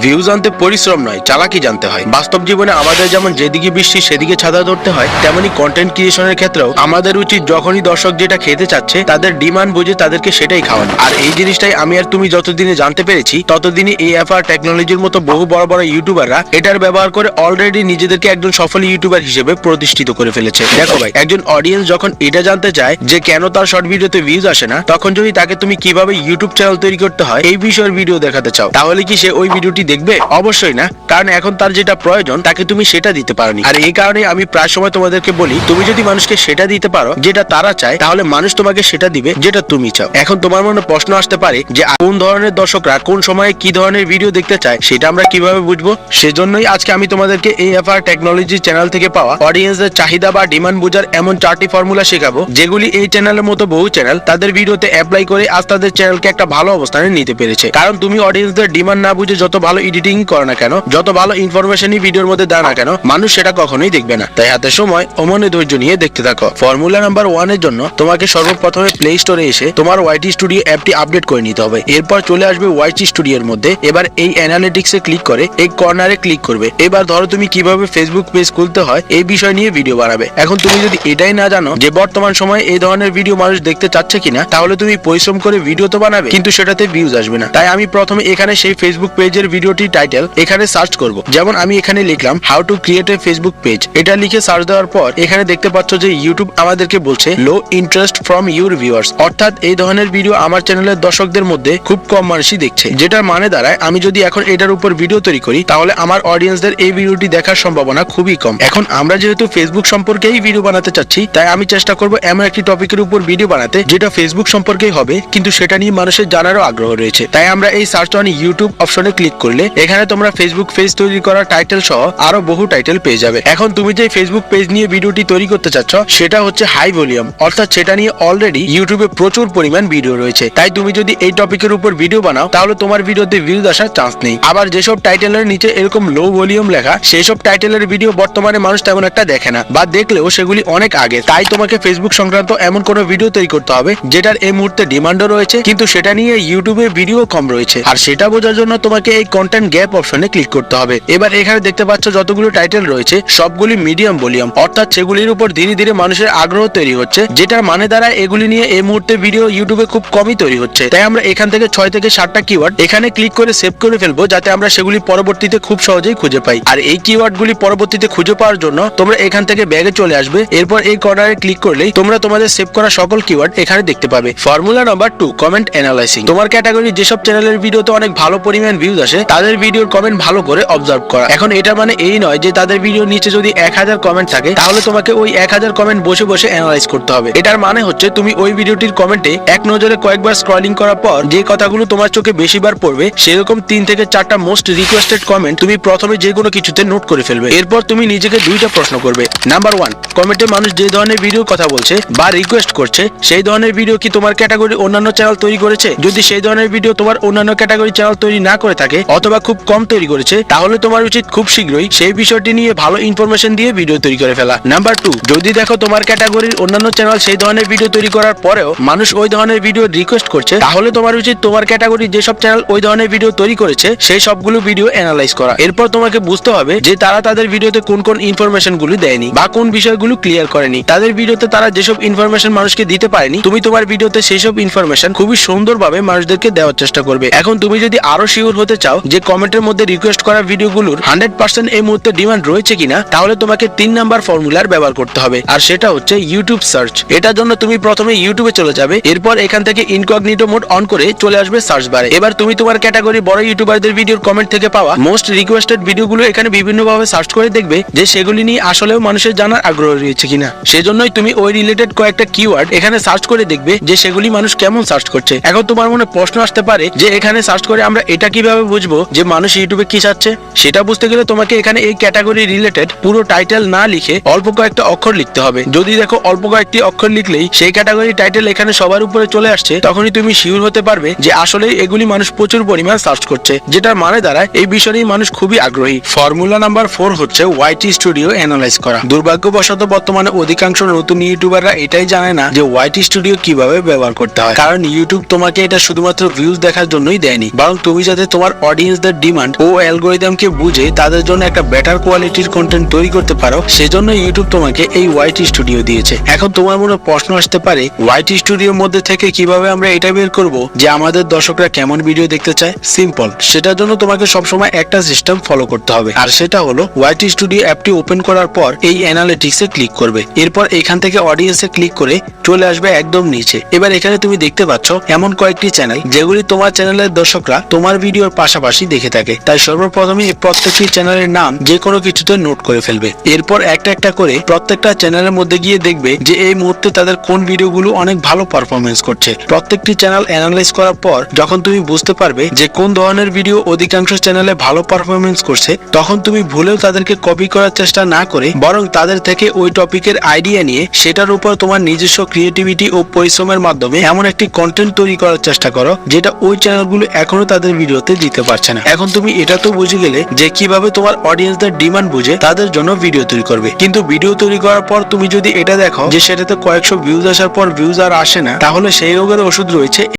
Views আনতে পরিশ্রম নয়, চালাকি জানতে হয়। বাস্তব জীবনে আমাদের যেমন যেদিকে বৃষ্টি সেদিকে ছাতা ধরতে হয়, তেমনি কন্টেন্ট ক্রিয়েশনের ক্ষেত্রেও আমাদের উচিত যখনই দর্শক যেটা খেতে চাচ্ছে তাদের ডিমান্ড বুঝে তাদেরকে সেটাই খাওয়ানো। আর এই জিনিসটাই আমি আর তুমি যতদিনে জানতে পেরেছি, ততদিনই এই এফআর টেকনোলজির মতো বহু বড় বড় ইউটিউবাররা এটার ব্যবহার করে অলরেডি নিজেদেরকে একজন সফল ইউটিউবার হিসেবে প্রতিষ্ঠিত করে ফেলেছে। দেখো ভাই, একজন অডিয়েন্স যখন এটা জানতে চায় যে কেন তার শর্ট ভিডিওতে ভিউজ আসে না, তখন যদি তাকে তুমি কিভাবে ইউটিউব চ্যানেল তৈরি করতে হয় এই বিষয়ের ভিডিও দেখাতে চাও, তাহলে কি সে ওই ভিডিওটি দেখবে? অবশ্যই না, কারণ এখন তার যেটা প্রয়োজন তাকে তুমি সেটা দিতে পারোনি। আর এই কারণে আমি প্রায় সময় তোমাদেরকে বলি, তুমি যদি মানুষকে সেটা দিতে পারো যেটা তারা চায়, তাহলে মানুষ তোমাকে সেটা দিবে যেটা তুমি চাও। এখন তোমার মনে প্রশ্ন আসতে পারে যে কোন ধরনের দর্শকরা কোন সময়ে কি ধরনের ভিডিও দেখতে চায় সেটা আমরা কিভাবে বুঝবো? সেজন্যই আজকে আমি তোমাদেরকে এই এফআর টেকনোলজি চ্যানেল থেকে পাওয়া অডিয়েন্সের চাহিদা বা ডিমান্ড বোঝার এমন 4টি ফর্মুলা শেখাবো, যেগুলি এই চ্যানেলের মতো বহু চ্যানেল তাদের ভিডিওতে অ্যাপ্লাই করে আজ তাদের চ্যানেলকে একটা ভালো অবস্থানে নিতে পেরেছে। কারণ তুমি অডিয়েন্সদের ডিমান্ড না বুঝে যত ভালো এডিটিং করো না কেন, যত ভালো ইনফরমেশনই ভিডিওর মধ্যে দাও না কেন, মানুষ সেটা কখনোই দেখবে না। তাই হাতে সময় ও মনে ধৈর্য নিয়ে দেখতে থাকো। ফর্মুলা নাম্বার 1 এর জন্য তোমাকে সর্বপ্রথমে প্লে স্টোরে এসে তোমার ওয়াইটি স্টুডিও অ্যাপটি আপডেট করে নিতে হবে। এরপর চলে আসবে ওয়াইটি স্টুডিওর মধ্যে। এবার এই অ্যানালিটিক্সে ক্লিক করে এই কর্নারে ক্লিক করবে। এবার ধরো তুমি কিভাবে ফেসবুক পেজ খুলতে হয় এই বিষয় নিয়ে ভিডিও বানাবে। এখন তুমি যদি এটাই না জানো যে বর্তমান সময়ে এই ধরনের ভিডিও মানুষ দেখতে চাচ্ছে কিনা, তাহলে তুমি পরিশ্রম করে ভিডিও তো বানাবে, কিন্তু সেটাতে ভিউজ আসবে না। তাই আমি প্রথমে এখানে সেই ফেসবুক পেজের ভিডিওটি টাইটেল এখানে সার্চ করব। যেমন আমি এখানে লিখলাম how to create a Facebook page. এটা লিখে সার্চ দেওয়ার পর এখানে দেখতে পাচ্ছ যে ইউটিউব আমাদেরকে বলছে লো ইন্টারেস্ট ফ্রম ইউর ভিউয়ার্স, অর্থাৎ এই ধরনের ভিডিও আমার চ্যানেলের দর্শকদের মধ্যে খুব কম মানুষই দেখছে। যেটার মানে দাঁড়ায় আমি যদি এখন এটার উপর ভিডিও তৈরি করি, তাহলে আমার অডিয়েন্সদের এই ভিডিওটি দেখার সম্ভাবনা খুবই কম। এখন আমরা যেহেতু ফেসবুক সম্পর্কেই ভিডিও বানাতে চাচ্ছি, তাই আমি চেষ্টা করব এমন একটি টপিকের উপর ভিডিও বানাতে যেটা ফেসবুক সম্পর্কেই হবে, কিন্তু সেটা নিয়ে মানুষের জানারও আগ্রহ রয়েছে। তাই আমরা এই সার্চ অন ইউটিউব অপশনে ক্লিক করলে এখানে তোমরা ফেসবুক পেজ তৈরি করা টাইটেল সহ আরো বহু টাইটেল পেয়ে যাবে। এখন তুমি যে ফেসবুক পেজ নিয়ে ভিডিওটি তৈরি করতে চাচ্ছ সেটা হচ্ছে হাই ভলিউম, অর্থাৎ সেটা নিয়ে অলরেডি ইউটিউবে প্রচুর পরিমাণ ভিডিও রয়েছে। তাই তুমি যদি এই টপিকের উপর ভিডিও বানাও, তাহলে তোমার ভিডিওতে ভিউজ আসার চান্স নেই। আবার যেসব টাইটেলের নিচে এরকম লো ভলিউম লেখা, সেই সব টাইটেলের ভিডিও বর্তমানে মানুষ তেমন একটা দেখে না, বা দেখলেও সেগুলি অনেক আগে। তাই তোমাকে ফেসবুক সংক্রান্ত এমন কোনো ভিডিও তৈরি করতে হবে যেটার এই মুহূর্তে ডিমান্ডও রয়েছে, কিন্তু সেটা নিয়ে ইউটিউবে ভিডিও কম রয়েছে। আর সেটা বোঝার জন্য তোমাকে এই কন্টেন্ট গ্যাপ অপশনে ক্লিক করতে হবে। এবার এখানে দেখতে পাচ্ছ যতগুলো টাইটেল রয়েছে সবগুলি মিডিয়াম ভলিউম, অর্থাৎ সেগুলির উপর ধীরে ধীরে মানুষের আগ্রহ তৈরি হচ্ছে, যেটার মানে দ্বারা এগুলি নিয়ে এই মুহূর্তে ভিডিও ইউটিউবে খুব কমই তৈরি হচ্ছে। তাই আমরা এখান থেকে 6 থেকে 7টা কিওয়ার্ড এখানে ক্লিক করে সেভ করে ফেলবো, যাতে আমরা সেগুলি পরবর্তীতে খুব সহজেই খুঁজে পাই। আর এই কিওয়ার্ডগুলি পরবর্তীতে খুঁজে পাওয়ার জন্য তোমরা এখান থেকে ব্যাগে চলে আসবে। এরপর এই কর্নারে ক্লিক করলেই তোমরা তোমাদের সেভ করা সকল কিওয়ার্ড এখানে দেখতে পাবে। Formula number 2, comment analysing. তোমার ক্যাটাগরি যেসব চ্যানেলের ভিডিওতে অনেক ভালো পরিমাণ ভিউজ আসে, তাদের ভিডিওর কমেন্ট ভালো করে অবজার্ভ করা। এখন এটা মানে এই নয় যে তাদের ভিডিওর নিচে যদি 1000 কমেন্ট থাকে, তাহলে তোমাকে ওই 1000 কমেন্ট বসে বসে অ্যানালাইজ করতে হবে। এটার মানে হচ্ছে তুমি ওই ভিডিওটির কমেন্টে এক নজরে কয়েকবার স্ক্রলিং করার পর যে কথাগুলো তোমার চোখে বেশিবার পড়বে, সেরকম 3 থেকে 4টা মোস্ট রিকোয়েস্টেড কমেন্ট তুমি প্রথমে যে কোনো কিছুতে নোট করে ফেলবে। এরপর তুমি নিজেকে 2টা প্রশ্ন করবে। নাম্বার 1, কমেন্টে মানুষ যে ধরনের ভিডিও কথা বলছে বা রিকোয়েস্ট করছে, সেই ধরনের ভিডিও কি তোমার ক্যাটাগরি অন্যান্য চ্যানেল তৈরি করেছে? যদি সেই ধরনের ভিডিও তোমার অন্যান্য ক্যাটাগরি চ্যানেল তৈরি না করে থাকে, অথবা খুব কম তৈরি করেছে, তাহলে তোমার উচিত খুব শীঘ্রই সেই বিষয়টি নিয়ে ভালো ইনফরমেশন দিয়ে ভিডিও তৈরি করে ফেলা। নাম্বার 2, যদি দেখো তোমার ক্যাটাগরির অন্যান্য চ্যানেল সেই ধরনের ভিডিও তৈরি করার পরেও মানুষ ওই ধরনের ভিডিও রিকোয়েস্ট করছে, তাহলে তোমার উচিত তোমার ক্যাটাগরি যেসব চ্যানেল ওই ধরনের ভিডিও তৈরি করেছে সেই সবগুলো ভিডিও অ্যানালাইজ করা। এরপর তোমাকে বুঝতে হবে যে তারা তাদের ভিডিওতে কোন কোন ইনফরমেশন গুলো দেয়নি বা কোন বিষয়গুলো ক্লিয়ার করেনি। তাদের ভিডিওতে তারা যেসব ইনফরমেশন মানুষকে দিতে পারেনি, তুমি তোমার ভিডিওতে সেই সব ইনফরমেশন খুবই সুন্দরভাবে মানুষদেরকে দেওয়ার চেষ্টা করবে। এখন তুমি যদি আরো শিওর হতে চাও যে কমেন্টের মধ্যে রিকোয়েস্ট করা ভিডিওগুলোর 100% এই মুহূর্তে ডিমান্ড রয়েছে কিনা, তাহলে তোমাকে 3 নাম্বার ফর্মুলার ব্যবহার করতে হবে, আর সেটা হচ্ছে ইউটিউব সার্চ। এটার জন্য তুমি প্রথমে ইউটিউবে চলে যাবে। এরপর এখান থেকে ইনকগনিটো মোড অন করে চলে আসবে সার্চ বারে। এবার তুমি তোমার ক্যাটাগরি বড় ইউটিউবারদের ভিডিওর কমেন্ট থেকে পাওয়া মোস্ট রিকোয়েস্টেড ভিডিওগুলো এখানে বিভিন্নভাবে সার্চ করে দেখবে যে সেগুলি নিয়ে আসলেও মানুষের জানার আগ্রহ রয়েছে কিনা। সেজন্যই তুমি ওই রিলেটেড কয়েকটা কিওয়ার্ড এখানে সার্চ করে দেখবে যে সেগুলি মানুষ কেমন সার্চ করছে। এখন তোমার মনে প্রশ্ন আসতে পারে যে এখানে সার্চ করে আমরা এটা কিভাবে বুঝবো যে মানুষ ইউটিউবে কি চাচ্ছে? সেটা বুঝতে গেলে তোমাকে এখানে এই ক্যাটাগরি রিলেটেড পুরো টাইটেল না লিখে অল্প কয়েকটা অক্ষর লিখতে হবে। যদি দেখো অল্প কয়েকটি অক্ষর লিখলেই সেই ক্যাটাগরি টাইটেল এখানে সবার উপরে চলে আসছে, তখনই তুমি শিওর হতে পারবে যে আসলে এগুলি মানুষ প্রচুর পরিমাণ সার্চ করছে, যেটার মানে দাঁড়ায় এই বিষয় নিয়ে মানুষ খুবই আগ্রহী। ফর্মুলা নাম্বার 4 হচ্ছে ওয়াইটি স্টুডিও অ্যানালাইজ করা। দুর্ভাগ্যবশত বর্তমানে অধিকাংশ নতুন ইউটিউবাররা এটাই জানে না যে ওয়াইটি স্টুডিও কিভাবে ব্যবহার করতে হয়, কারণ ইউটিউব তোমাকে এটা শুধুমাত্র ভিউজ দেখার জন্যই দেয়নি, বরং তুমি যাতে তোমার অডিয়েন্স অডিয়েন্সদের ডিমান্ড ও অ্যালগোরিদমকে বুঝে তাদের জন্য একটা বেটার কোয়ালিটির কন্টেন্ট তৈরি করতে পারো, সেজন্য ইউটিউব তোমাকে এই ওয়াইটি স্টুডিও দিয়েছে। এখন তোমার মনে প্রশ্ন আসতে পারে, ওয়াইটি স্টুডিওর মধ্যে থেকে কিভাবে আমরা এটা বের করব যে আমাদের দর্শকরা কেমন ভিডিও দেখতে চায়? সিম্পল, সেটার জন্য তোমাকে সবসময় একটা সিস্টেম ফলো করতে হবে, আর সেটা হলো ওয়াইটি স্টুডিও অ্যাপটি ওপেন করার পর এই অ্যানালিটিক্সে ক্লিক করবে। এরপর এখান থেকে অডিয়েন্সে ক্লিক করে চলে আসবে একদম নিচে। এবার এখানে তুমি দেখতে পাচ্ছ এমন কয়েকটি চ্যানেল যেগুলি তোমার চ্যানেলের দর্শকরা তোমার ভিডিওর পাশাপাশি দেখে থাকে। তাই সর্বপ্রথমে এই প্রত্যেকটি চ্যানেলের নাম যে কোনো কিছুতে নোট করে ফেলবে। এরপর একটা একটা করে প্রত্যেকটা চ্যানেলের মধ্যে গিয়ে দেখবে যে এই মুহূর্তে তাদের কোন ভিডিওগুলো অনেক ভালো পারফরমেন্স করছে। প্রত্যেকটি চ্যানেল অ্যানালাইজ করার পর যখন তুমি বুঝতে পারবে যে কোন ধরনের ভিডিও অধিকাংশ চ্যানেলে ভালো পারফরমেন্স করছে, তখন তুমি ভুলেও তাদেরকে কপি করার চেষ্টা না করে বরং তাদের থেকে ওই টপিকের আইডিয়া নিয়ে সেটার উপর তোমার নিজস্ব ক্রিয়েটিভিটি ও পরিশ্রমের মাধ্যমে এমন একটি কন্টেন্ট তৈরি করার চেষ্টা করো যেটা ওই চ্যানেলগুলো এখনো তাদের ভিডিওতে দিতে পারছে না। এখন তুমি এটা তো বুঝে গেলে যে কিভাবে তোমার অডিয়েন্সদের ডিমান্ড বুঝে তাদের জন্য ভিডিও তৈরি করবে, কিন্তু ভিডিও তৈরি করার পর তুমি যদি এটা দেখো যে সেটাতে কয়েকশো ভিউজ আসার পর ভিউজ আর আসে না, তাহলে সেই রোগের ওষুধ রয়েছে